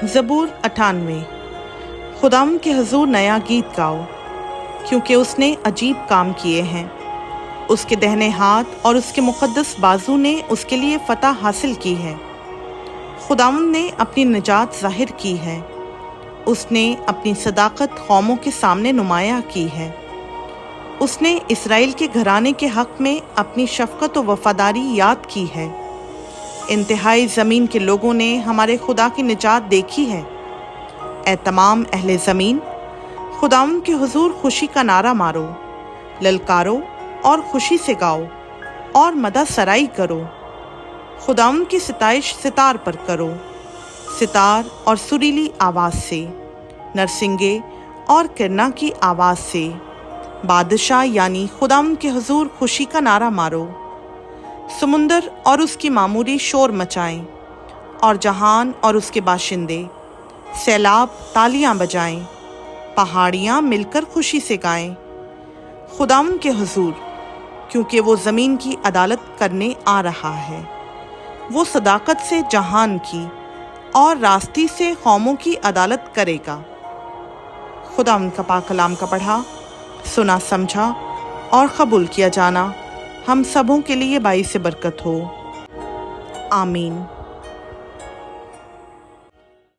ज़बूर 98। खुदावंद के हुज़ूर नया गीत गाओ, क्योंकि उसने अजीब काम किए हैं। उसके दाहिने हाथ और उसके मुक़द्दस बाजू ने उसके लिए फ़तह हासिल की है। खुदावंद ने अपनी निजात ज़ाहिर की है। उसने अपनी सदाकत कौमों के सामने नुमाया की है। उसने इसराइल के घराने के हक़ में अपनी शफ़क़त और वफ़ादारी याद की है। इंतहाई ज़मीन के लोगों ने हमारे खुदा की निजात देखी है। ए तमाम अहले ज़मीन, खुदावंद के हुज़ूर खुशी का नारा मारो, ललकारो और खुशी से गाओ और मदा सराई करो। खुदावंद की सिताइश सितार पर करो, सितार और सुरीली आवाज़ से, नरसिंगे और किरना की आवाज़ से। बादशाह यानी खुदावंद के हुज़ूर खुशी का नारा मारो। समुंदर और उसकी मामूरी शोर मचाएं और जहान और उसके बाशिंदे सैलाब तालियां बजाएं। पहाड़ियां मिलकर खुशी से गाएं खुदावंद के हुज़ूर, क्योंकि वो ज़मीन की अदालत करने आ रहा है। वो सदाकत से जहान की और रास्ती से कौमों की अदालत करेगा। खुदावंद का पाक कलाम का पढ़ा, सुना, समझा और कबूल किया जाना हम सबों के लिए बाइस बरकत हो। आमीन।